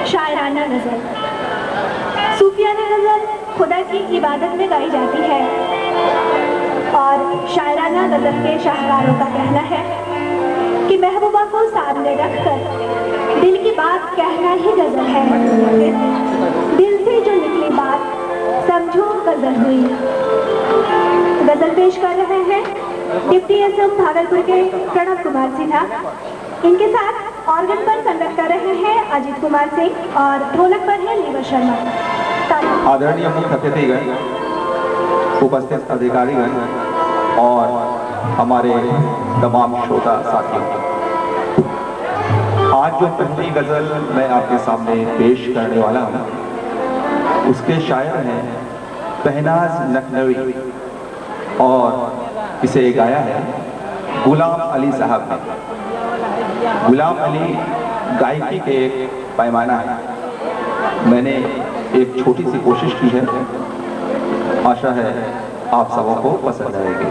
शायराना गज़ल। सूफियाना गज़ल खुदा की इबादत में गाई जाती है और शायराना गज़ल के शाहकारों का कहना है कि महबूबा को सामने रखकर दिल की बात कहना ही गज़ल है। दिल से जो निकली बात समझो गज़ल हुई। गज़ल पेश कर रहे हैं डिप्टी एसएम भागलपुर के प्रणव कुमार सिन्हा। इनके साथ ऑर्गन पर संगत कर रहे हैं अजीत कुमार सिंह और ढोलक पर है लीवर शर्मा। आदरणीय मुख्य अतिथिगण, उपस्थित अधिकारीगण और हमारे तमाम श्रोता साथियों, आज जो पहली गजल मैं आपके सामने पेश करने वाला हूँ उसके शायर हैं पहनाज लखनवी और इसे गाया है गुलाम अली साहब ने। गुलाम अली गायकी के एक पैमाना है। मैंने एक छोटी सी कोशिश की है, आशा है आप सबों को पसंद आएगी।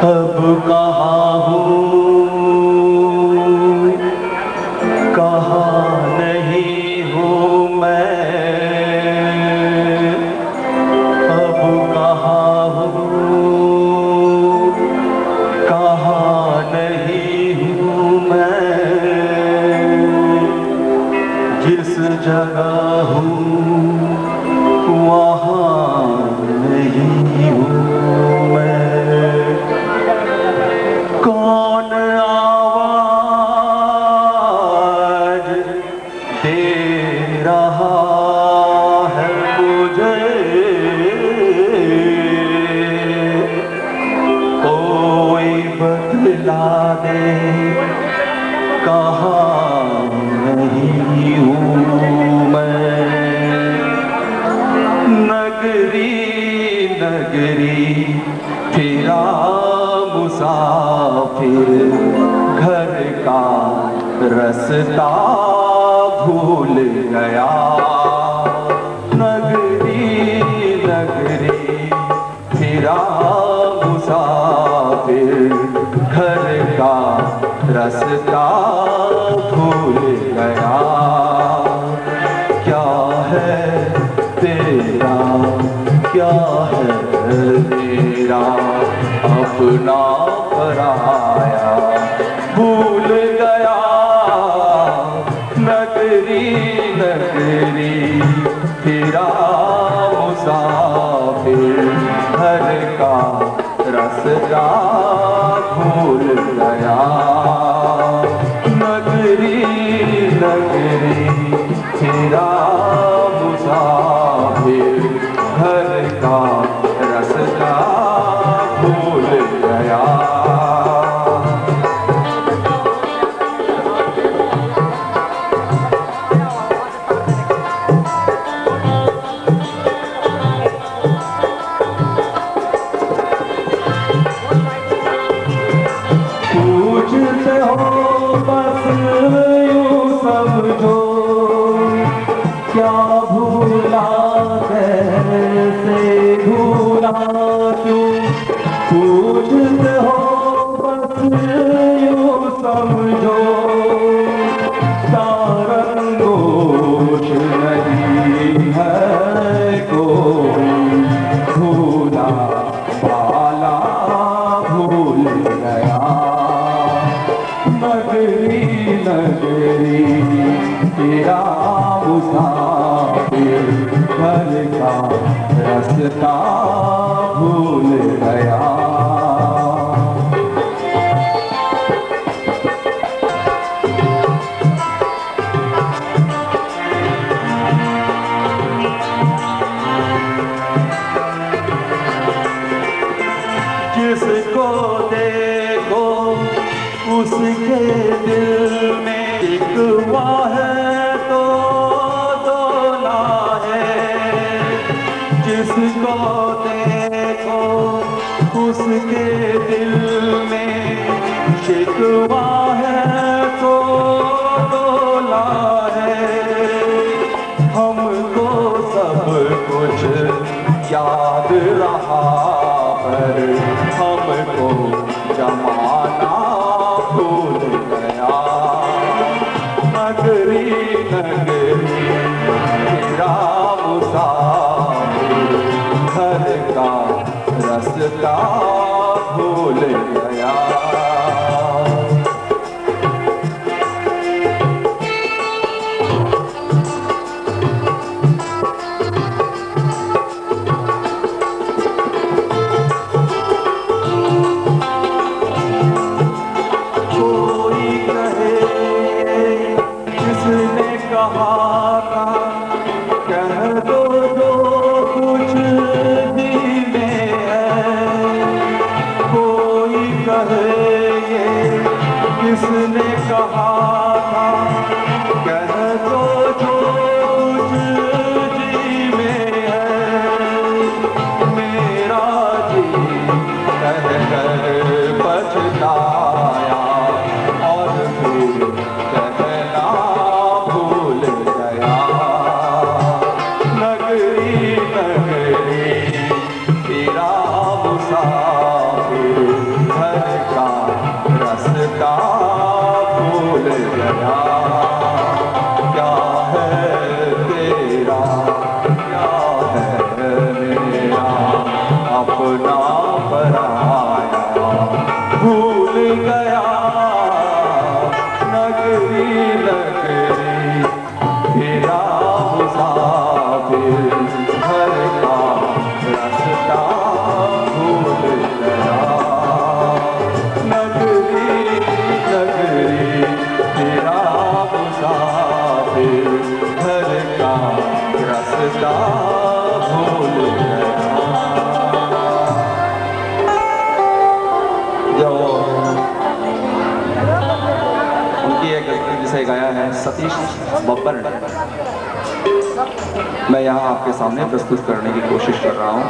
अब कहाँ हूँ कहाँ नहीं हूँ मैं, अब कहाँ हूँ कहाँ नहीं हूँ मैं, जिस जगह हूँ वहाँ नहीं हूँ मैं। कौन आवाज दे रहा है मुझे, कोई बतला दे कहाँ नहीं हूँ मैं। नगरी नगरी फिरा मुसाफिर, घर का रास्ता भूल गया। नगरी नगरी फिरा मुसाफिर, घर का रास्ता भूल गया। क्या है तेरा क्या है तेरा अपना पराया भूल गया। नगरी नगरी फिरा मुसाफिर, घर का रास्ता भूल गया। नगरी नगरी फिरा मुसाफिर, घर का रास्ता भूल गया। पूछते हो बस यूं समझो, क्या भूला कैसे भूला क्यों। पूछते हो बस यूं समझो, तारंगोश नहीं है कोई, भूला वाला भूल गया। नगरी नगरी तेरा मुसाफिर, घर का रास्ता भूल गया। जिसको देखो उसके दिल में शिकवा है तो दोना है। जिसको देखो उसके दिल में शिकवा है तो रहा पर हमको जमाना भूल गया। नगरी नगरी तेरा मुसाफिर घर का रास्ता भूल गया। किसने कहा था कह दो जो कुछ जी में है। मेरा जी कह कर पछताया और फिर कहना भूल गया। नगरी नगरी तेरा मुसाफिर घर का रास्ता भूल गया। क्या है तेरा क्या है मेरा अपना पराया भूल गया। नगरी नगरी तेरा मुसाफिर घर का रास्ता भूल गया। नगरी नगरी तेरा मुसाफिर घर का रास्ता भूल गया। जो उनकी एक गजल जिसे गाया है सतीश बब्बर ने, मैं यहाँ आपके सामने प्रस्तुत करने की कोशिश कर रहा हूँ।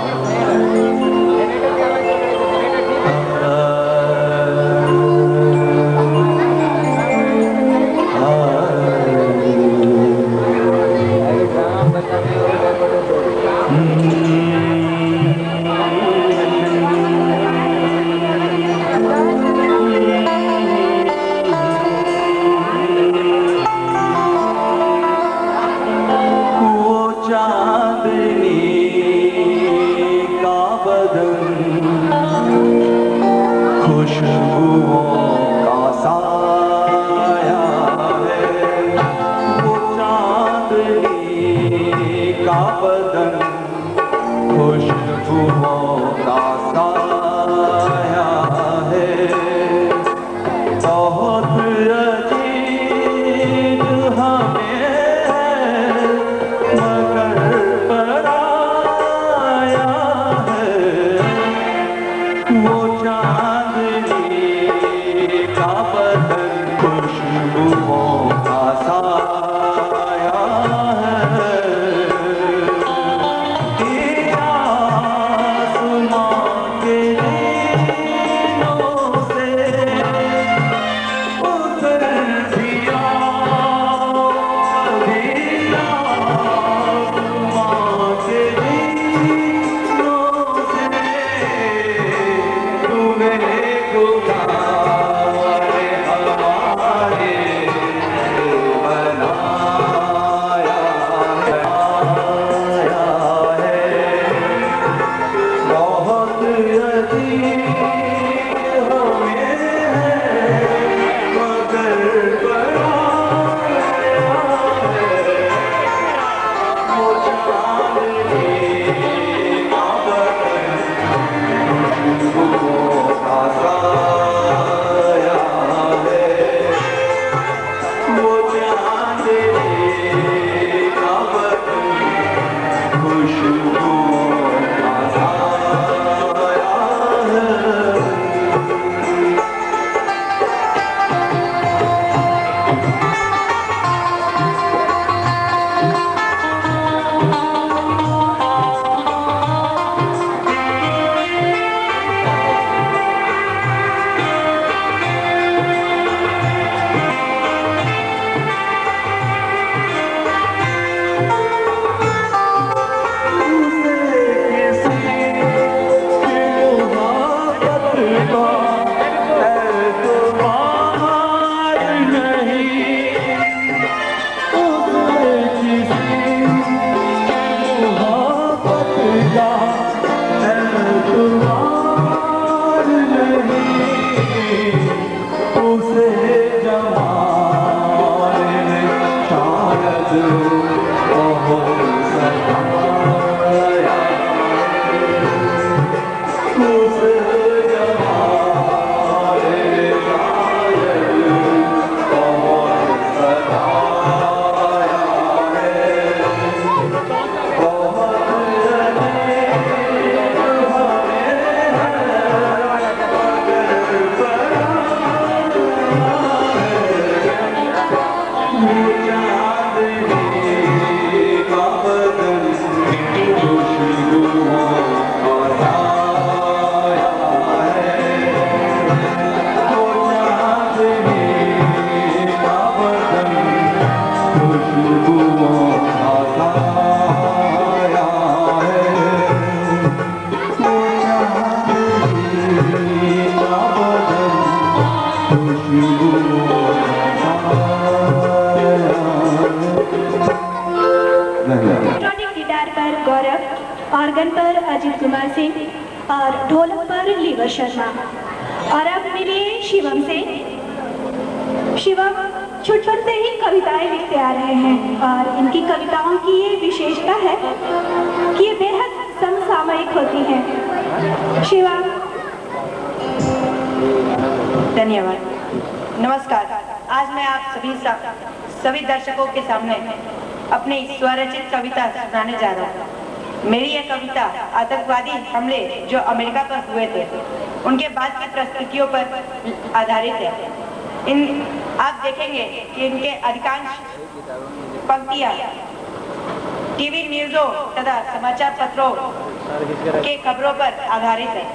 चांदनी का बदन ऑर्गन पर अजीत कुमार सिंह और ढोलक पर लीवर शर्मा। और अब मिलिए शिवम से। शिवम छुटपन से ही कविताएं लिखते आ रहे हैं और इनकी कविताओं की ये विशेषता है कि ये बेहद समसामयिक होती हैं। शिवम। धन्यवाद। नमस्कार। आज मैं आप सभी दर्शकों के सामने अपनी स्वरचित कविता सुनाने जा रहा हूँ। मेरी यह कविता आतंकवादी हमले जो अमेरिका पर हुए थे उनके बाद की परिस्थितियों पर आधारित है। आप देखेंगे कि इनके अधिकांश पंक्तियाँ टीवी न्यूज़ों तथा समाचार पत्रों के खबरों पर आधारित है।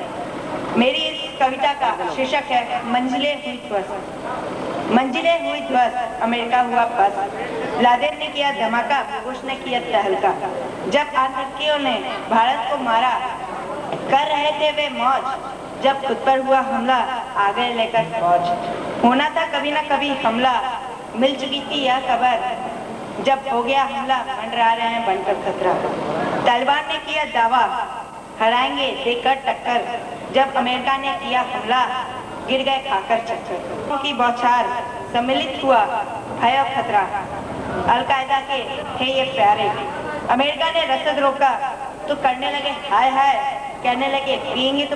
मेरी इस कविता का शीर्षक है मंजिलें हुई ध्वस्त। मंजिलें हुई ध्वस्त, अमेरिका हुआ पस्त। लादेन ने किया धमाका, बुश ने किया तहलका। जब आतंकियों ने भारत को मारा, कर रहे थे वे मौज। जब खुद पर हुआ हमला, आ गए लेकर फौज। होना था कभी न कभी हमला, मिल चुकी थी यह खबर। जब हो गया हमला, मंडरा रहे हैं बनकर खतरा। तालिबान ने किया दावा, हराएंगे देकर टक्कर। जब अमेरिका ने किया हमला, गिर गए खाकर चक्कर। की बौछार, सम्मिलित हुआ भय और खतरा। अलकायदा के थे ये प्यारे। अमेरिका ने रसद रोका तो करने लगे हाय हाय। कहने लगे पिएंगे तो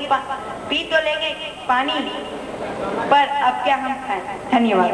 पी तो लेंगे पानी, पर अब क्या हम खाएं। धन्यवाद।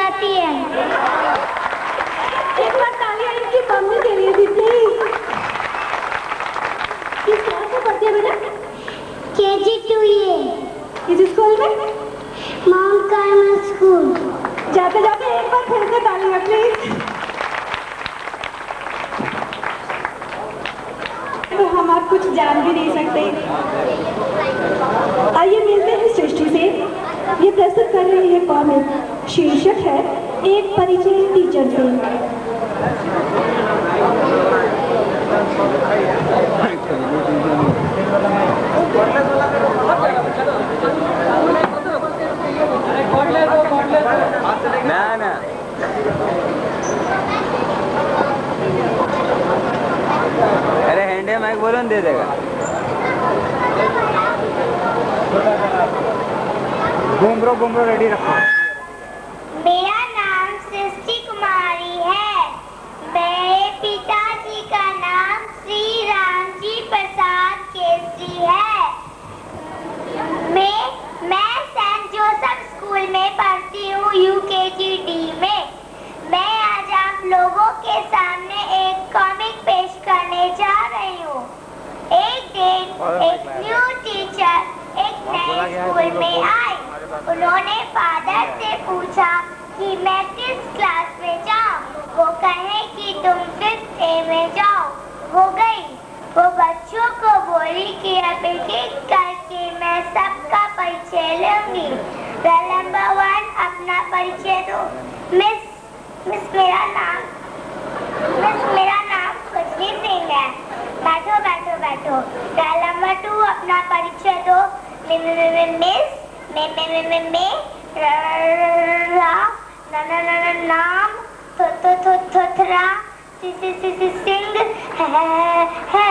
जाती है। एक बार तालियां इनकी मम्मी के लिए भी प्लीज। किस क्लास में पढ़ती है बेटा? KG2 ये किस स्कूल में? Mount Carmel school. जाते जाते एक बार फिर से तालियां प्लीज। तो हम आप कुछ जान भी नहीं सकते। आइए मिलते हैं सृष्टि से। ये प्रस्तुत कर रही है कॉमिक, शीर्षक है एक परिचय टीचर से। ना अरे हैंडे माइक बोलो दे देगा। घूमरो रेडी रखो। मेरा नाम सृष्टि कुमारी है। मेरे पिताजी का नाम श्री रामजी प्रसाद केसरी है। मैं सेंट जोसेफ स्कूल में पढ़ती हूँ, UKG-D में। मैं आज आप लोगों के सामने एक कॉमिक पेश करने जा रही हूँ। एक दिन एक न्यू टीचर एक नए स्कूल में आई। उन्होंने फादर से पूछा कि मैं किस क्लास में जाऊँ। वो कहे कि तुम 5th A में जाओ। वो गई। वो बच्चों को बोली कि अब एक करके मैं सबका परिचय लूंगी। रोल नंबर 1 अपना परिचय दो। मिस मेरा नाम खुशबू सिंह है। बैठो। रोल नंबर 2 अपना परिचय दो। नाम थोथरा सिंह है।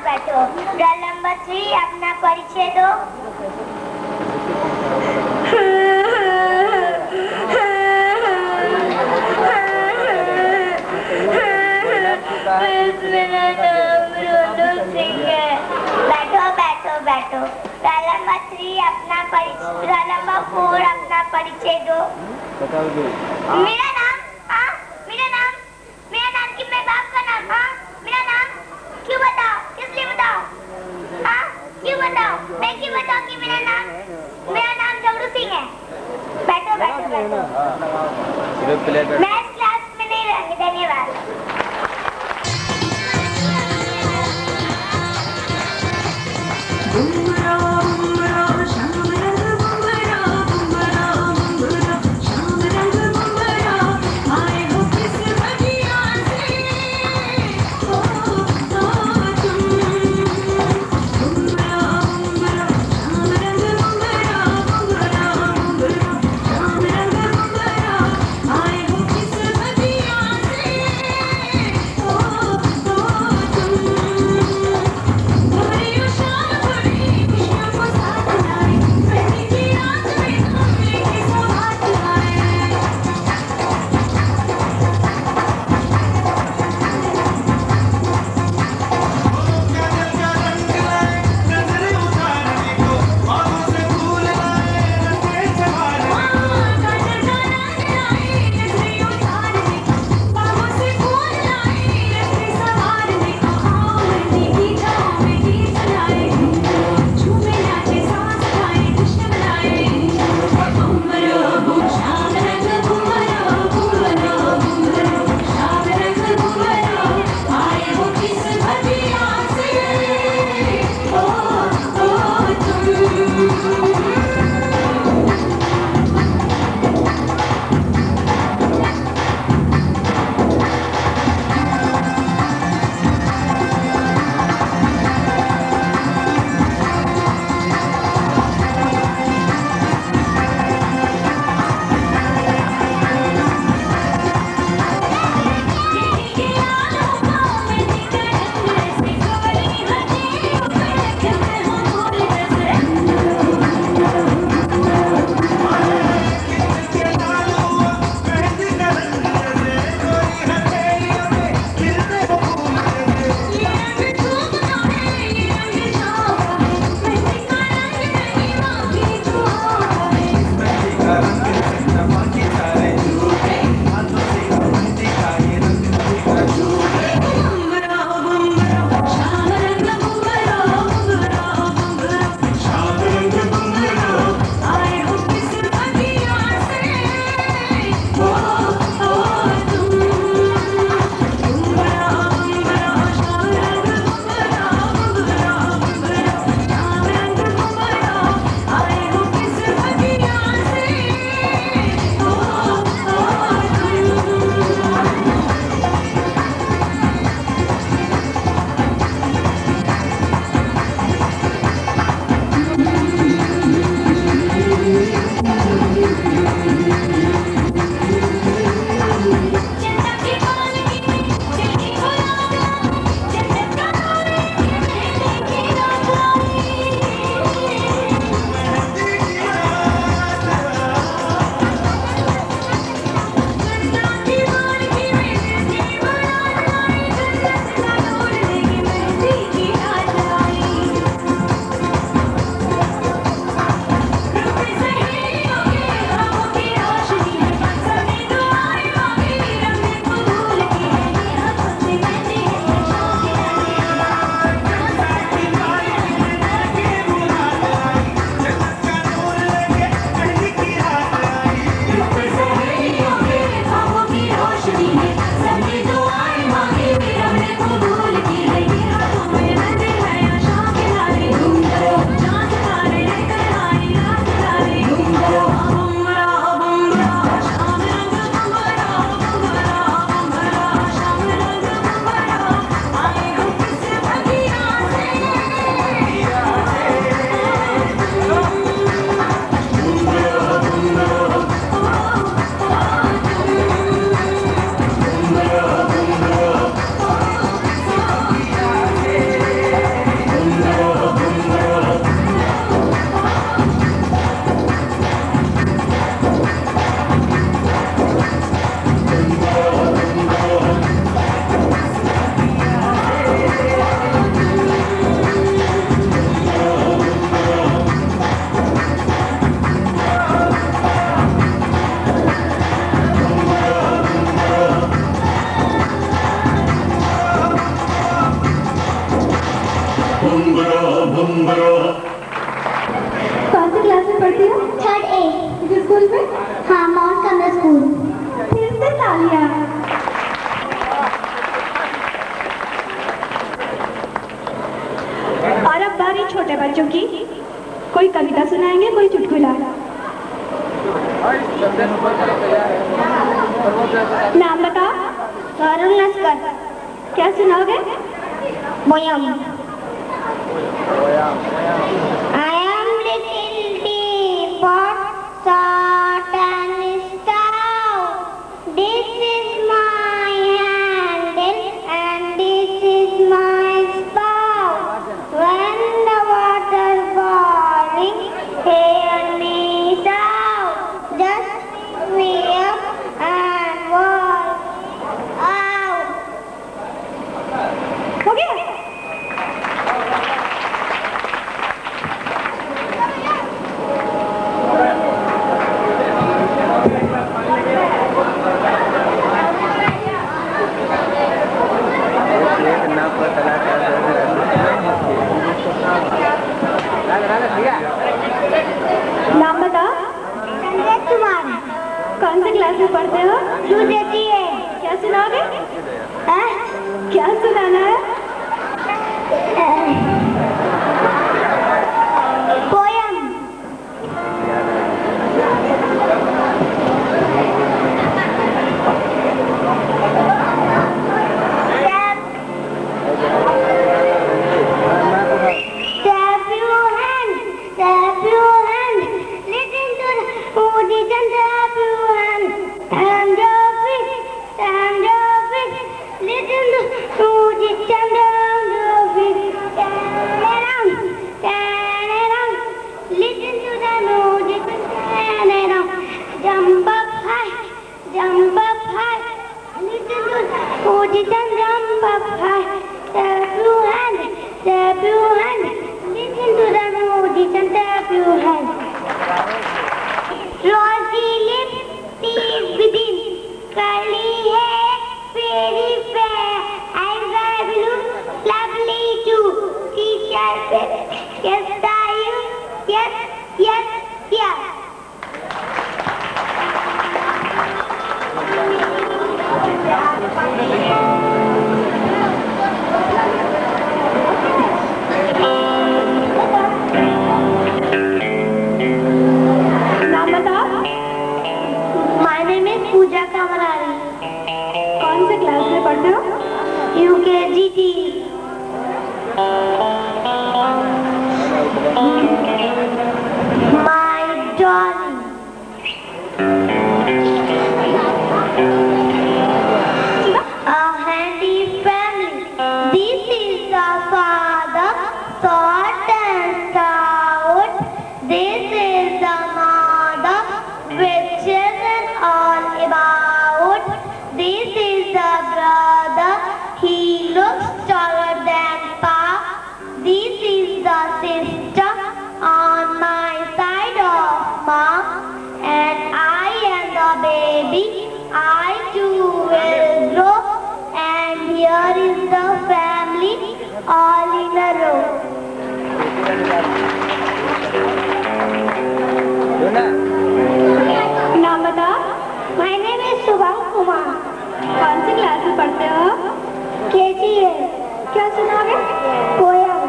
बैठो। रोल नंबर 3 अपना परिचय दो। मेरा नाम रोनू सिंह है। बैठो। रोल नंबर 3 अपना परिचय। रोल नंबर 4 अपना परिचय दो। मेरा नाम कि मेरे बाप का नाम। मेरा नाम क्यों बताओ? किस लिए बताओ? क्यों बताओ? मैं क्यों बताऊं कि मेरा नाम जगरू सिंह है। बैठो। मैं इस क्लास में नहीं रहूंगी। धन्यवाद। कौन सी क्लास में पढ़ती हो? Third A. किस स्कूल में? हाँ, माउंट कमला स्कूल। फिर से तालियां। और अब बारी छोटे बच्चों की। कोई कविता सुनाएंगे, कोई चुटकुला। नाम बताओ। वरुण नस्कर। क्या सुनाओगे? Boyam. I am little teapot, short and stout. This is my handle and this is my spout. When the water boiling, hear me shout. Just pick me up and walk out. हो गया? नाम बताओ। संजय कुमार। कौन से class में पढ़ते हो? देती है। क्या सुनाओगे? हाँ? क्या सुनाना है? Poem. Clap your hand, listen to the musician. Clap your hand, stand your feet, listen to the musician. Stand your feet, turn around, listen to the musician. Turn around, jump up high, listen to the musician. Jump up high, clap your hand, listen to the musician. Clap your hand. Rosy lips, teeth within, curly hair, very fair, eyes are blue, lovely too. Teacher said, yes, are you? Yes. नाम बताओ। My name is Pooja Kamarari. कौन से class में पढ़ते हो? UKGT. My darling. A handy family. This is our father, short and stout. This is the mother, with children all about. This is the brother, he looks taller than Pa. This is the sister on पढ़ते हो? KGS. क्या सुनाओगे? Poem.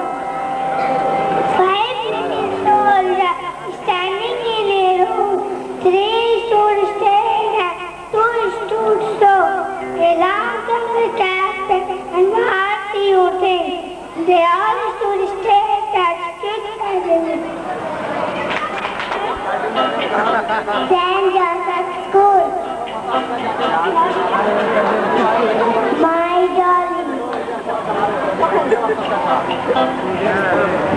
5 soldiers standing in a row. 3 stood straight and 2 stood so. A long the captain and Bharti think. They all stood straight and strict as a whip. St. Joseph School. My darling.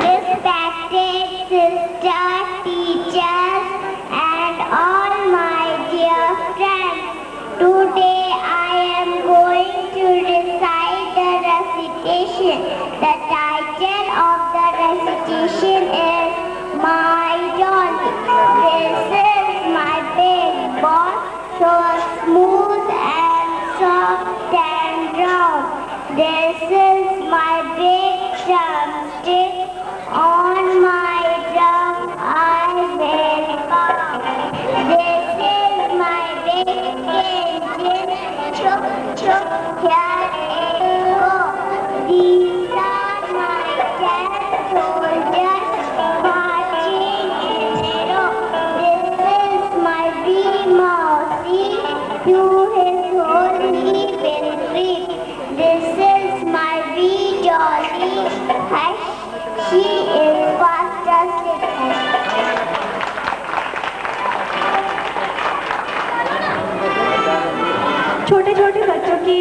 Respected sisters, teachers, and all my dear friends. Today I am going to recite the recitation. The title of the recitation is My Dolly. This is my big ball, so smooth and soft and round. This is my big drumstick. On my drum I will pound. This is my big engine. Chuk chuk, here it goes. These are my 10 soldiers marching in a row. This is my wee mousey, to his hole he will creep. This is my wee dolly, hush, she is fast asleep. छोटे छोटे बच्चों की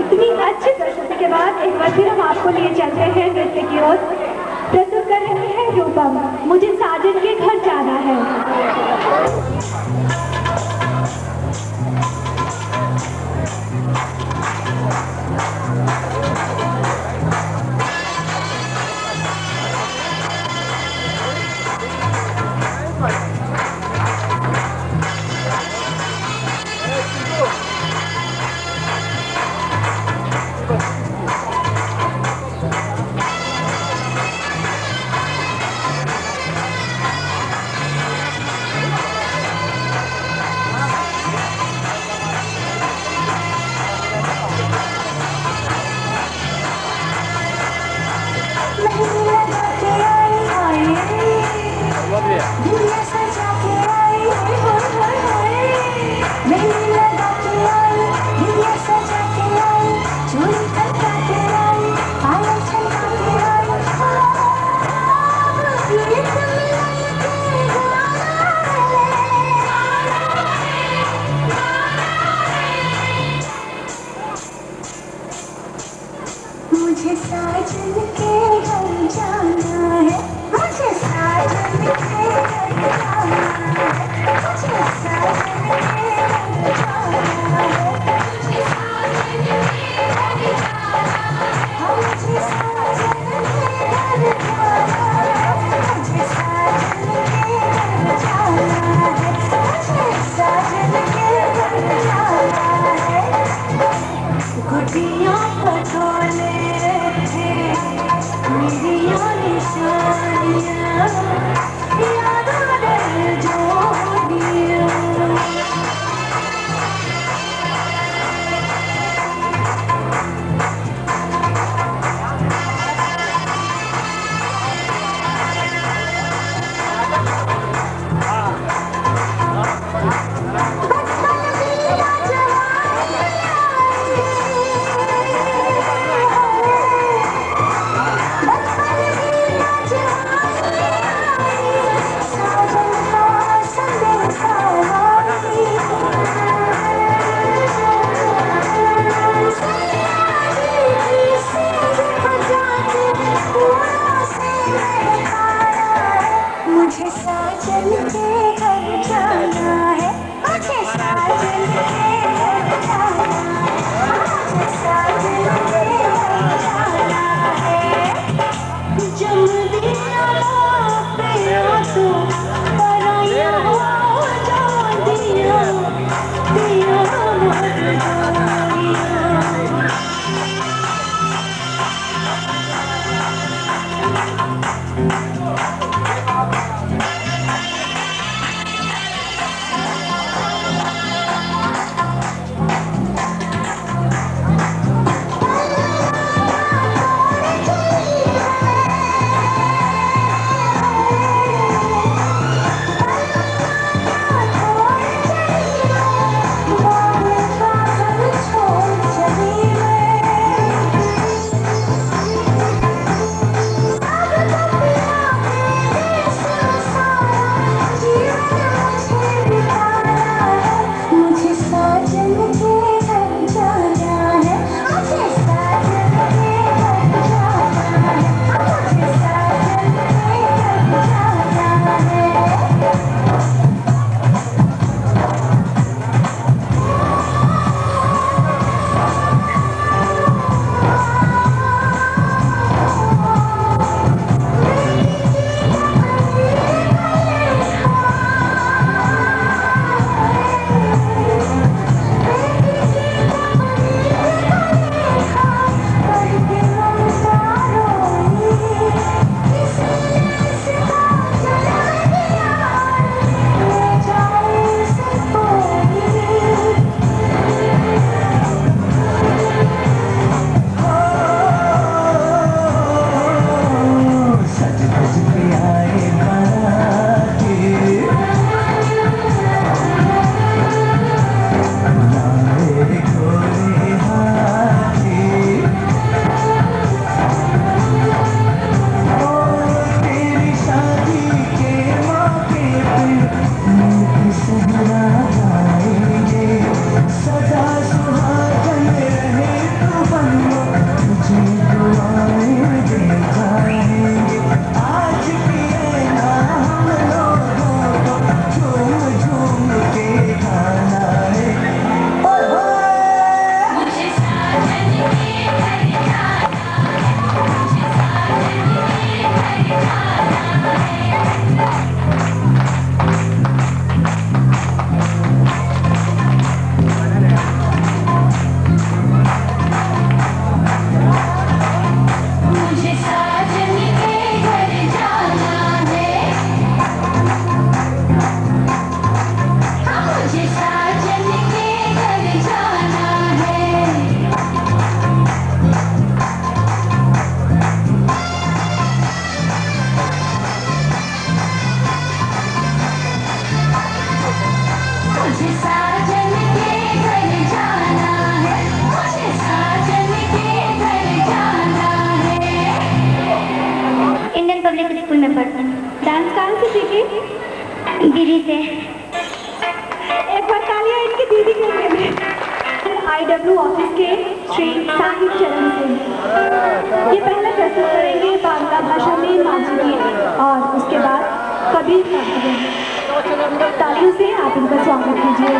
इतनी अच्छी प्रस्तुति के बाद एक बार फिर हम आपको लिए चलते हैं नृत्य की ओर। प्रस्तुत कर रहे हैं रूपम, मुझे साजन के घर जाना है। मुझे साजन के घर जाना है, मुझे साजन के घर जाना है, मुझे साजन के घर जाना है, मुझे साजन के घर जाना है, मुझे साजन के घर जाना है, मुझे साजन के घर जाना है, मुझे साजन के घर जाना है। गुटियाँ पटोले मेरी निशानियाँ याद रह जोड़ियाँ। बचपन की जवानी आई से। एक बार तालियां इनकी दीदी के लिए भी। IW ऑफिस के श्री साहिब चरण सिंह ये पहले प्रस्तुत करेंगे बांग्ला भाषा में माझी गीत और उसके बाद कबीर का भजन। तालियों से आप इनका स्वागत कीजिए।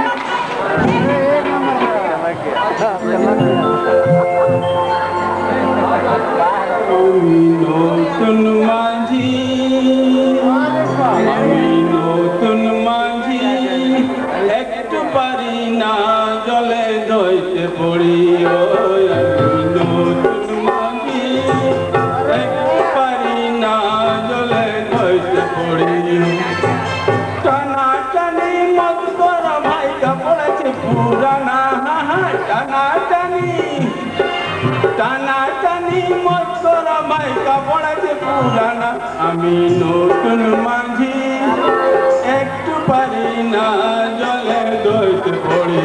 নতুন মাঝি আমি নতুন মাঝি একটু পারি না জলে ধইতে পড়ি ওই আমি নতুন মাঝি একটু পারি না জলে ধইতে পড়ি টানা টানি মত করা ভাইটা পড়েছে পুরানা টানা টানি টানা টানি মত করা ভাইটা পড়েছে পুরানা আমি নতুন মাঝি একটু পারি না জলে দইতে পড়ি